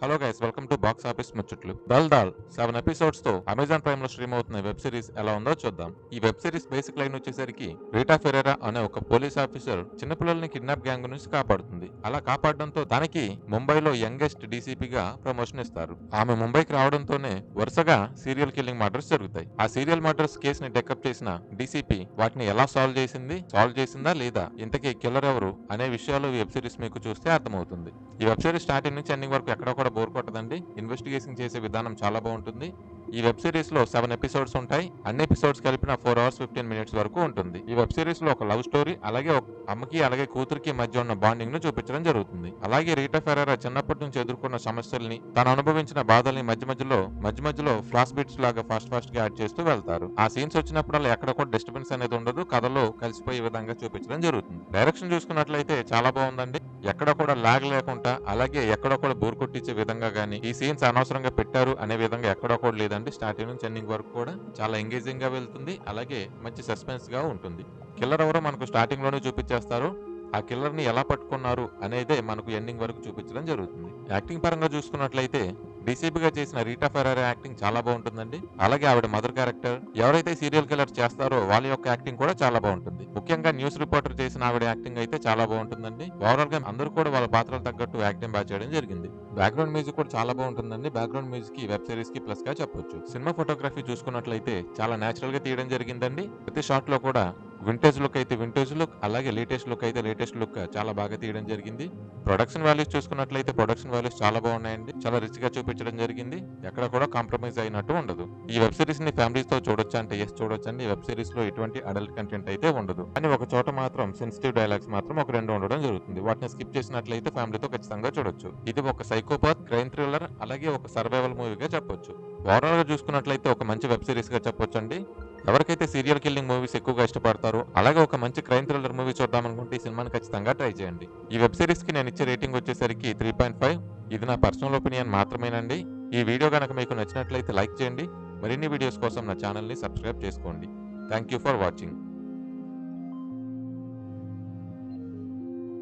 Hello guys, welcome to box office ముచ్చట్లు. Dull doll 7 episodes తో Amazon prime లో stream అవుతున్న వెబ్ సిరీస్ ఎలా ఉందో చూద్దాం. ఈ వెబ్ సిరీస్ బేసిక్ లైన్ వచ్చేసరికి రీటా ఫెరేరా అనే ఒక పోలీస్ ఆఫీసర్ చిన్నపిల్లల్ని కిడ్నాప్ గ్యాంగ్ నుంచి కాపాడుతుంది. అలా కాపాడడంతో దానికి ముంబైలో యంగెస్ట్ డీసీపీగా ప్రమోషన్ ఇస్తారు. ఆమె ముంబైకి రావడంతోనే వరుసగా సీరియల్ కిల్లింగ్ మర్డర్స్ జరుగుతాయి. ఆ సీరియల్ మర్డర్స్ కేసుని డెకప్ చేసిన డీసీపీ వాటిని ఎలా సాల్వ్ చేసిందా లేదా, ఇంతకీ కిల్లర్ ఎవరు అనే విషయాలు ఈ వెబ్ సిరీస్ మీకు చూస్తే అర్థమవుతుంది. ఈ వెబ్ సిరీస్ స్టార్టింగ్ నుంచి ఎండింగ్ వరకు ఎక్కడ కూడా బోర్ కొట్టదండి. ఇన్వెస్టిగేషన్ చేసే విధానం చాలా బాగుంటుంది. ఈ వెబ్ సిరీస్ లో 7 ఎపిసోడ్స్ ఉంటాయి. అన్ని ఎపిసోడ్స్ కలిపిన 4 hours 15 minutes వరకు ఉంటుంది. ఈ వెబ్ సిరీస్ లో ఒక లవ్ స్టోరీ, అలాగే ఒక అమ్మకి అలాగే కూతురికి మధ్య ఉన్న బాండింగ్ ను చూపించడం జరుగుతుంది. అలాగే రీటా ఫెరేరా చిన్నప్పటి నుంచి ఎదుర్కొన్న సమస్యల్ని, తను అనుభవించిన బాధల్ని మధ్య మధ్యలో ఫ్లాష్ బిట్స్ లాగా ఫాస్ట్ గా యాడ్ చేస్తూ వెళ్తారు. ఆ సీన్స్ వచ్చినప్పుడల్లా ఎక్కడ కూడా డిస్టర్బెన్స్ అనేది ఉండదు. కథలో కలిసిపోయే విధంగా చూపించడం జరుగుతుంది. డైరెక్షన్ చూసుకున్నట్లయితే చాలా బాగుందండి. ఎక్కడ కూడా లాగ్ లేకుండా, అలాగే ఎక్కడ కూడా బోర్ కొట్టించే విధంగా గానీ, ఈ సీన్స్ అనవసరంగా పెట్టారు అనే విధంగా ఎక్కడ కూడా లేదండి. స్టార్టింగ్ నుంచి ఎండింగ్ వరకు కూడా చాలా ఎంగేజింగ్ గా వెళ్తుంది. అలాగే మంచి సస్పెన్స్ గా ఉంటుంది. కిల్లర్ ఎవరో మనకు స్టార్టింగ్ లోనే చూపించేస్తారు. ఆ కిల్లర్ ని ఎలా పట్టుకున్నారు అనేదే మనకు ఎండింగ్ వరకు చూపించడం జరుగుతుంది. యాక్టింగ్ పరంగా చూసుకున్నట్లయితే డీసీపీగా చేసిన రీటా ఫెరారా యాక్టింగ్ చాలా బాగుంటుందండి. అలాగే ఆవిడ మదర్ క్యారెక్టర్, ఎవరైతే సీరియల్ కిల్లర్ చేస్తారో వాళ్ళ యొక్క యాక్టింగ్ కూడా చాలా బాగుంటుంది. ముఖ్యంగా న్యూస్ రిపోర్టర్ చేసిన ఆవిడ యాక్టింగ్ అయితే చాలా బాగుంటుందండి. ఓవరాల్ గా అందరూ కూడా వాళ్ళ పాత్రలు తగ్గట్టు యాక్టింగ్ బాగా చేయడం జరిగింది. బ్యాక్గ్రౌండ్ మ్యూజిక్ కూడా చాలా బాగుంటుందండి. బ్యాక్గ్రౌండ్ మ్యూజిక్ ఈ వెబ్ సిరీస్ కి ప్లస్ గా చెప్పొచ్చు. సినిమా ఫోటోగ్రఫీ చూసుకున్నట్లయితే చాలా నేచురల్ గా తీయడం జరిగిందండి. ప్రతి షాట్ లో కూడా వింటేజ్ లుక్ అయితే వింటేజ్ లుక్, అలాగే లేటెస్ట్ లుక్ అయితే లేటెస్ట్ లుక్ చాలా బాగా తీయడం జరిగింది. ప్రొడక్షన్ వాల్యూస్ చూసుకున్నట్లయితే ప్రొడక్షన్ వాల్యూస్ చాలా బాగున్నాయండి. చాలా రిచ్ గా చూపించడం జరిగింది. ఎక్కడ కూడా కాంప్రమైజ్ అయినట్టు ఉండదు. ఈ వెబ్ సిరీస్ ని ఫ్యామిలీస్ తో చూడొచ్చా అంటే ఎస్ చూడొచ్చండి. ఈ వెబ్ సిరీస్ లో ఎటువంటి అడల్ట్ కంటెంట్ అయితే ఉండదు. కానీ ఒక చోట మాత్రం సెన్సిటివ్ డైలాగ్స్ మాత్రం ఒక 2 ఉండడం జరుగుతుంది. వాటిని స్కిప్ చేసినట్లయితే ఫ్యామిలీతో ఖచ్చితంగా చూడొచ్చు. ఇది ఒక సైకోపాత్ క్రైమ్ థ్రిల్లర్, అలాగే ఒక సర్వైవల్ మూవీగా చెప్పొచ్చు. ఓవరాల్ గా చూసుకున్నట్లయితే ఒక మంచి వెబ్ సిరీస్ గా చెప్పొచ్చండి. ఎవరికైతే సీరియల్ కిల్లింగ్ మూవీస్ ఎక్కువగా ఇష్టపడతారో, అలాగే ఒక మంచి క్రైమ్ థ్రిల్లర్ మూవీ చూద్దామనుకుంటే ఈ సినిమాని ఖచ్చితంగా ట్రై చేయండి. ఈ వెబ్ సిరీస్ కి నేను ఇచ్చే రేటింగ్ వచ్చేసరికి 3.5. ఇది నా పర్సనల్ ఒపీనియన్ మాత్రమేనండి. ఈ వీడియో కనుక మీకు నచ్చినట్లయితే లైక్ చేయండి. మరిన్ని వీడియోస్ కోసం నా ఛానల్ ని సబ్స్క్రైబ్ చేసుకోండి. Thank you for watching.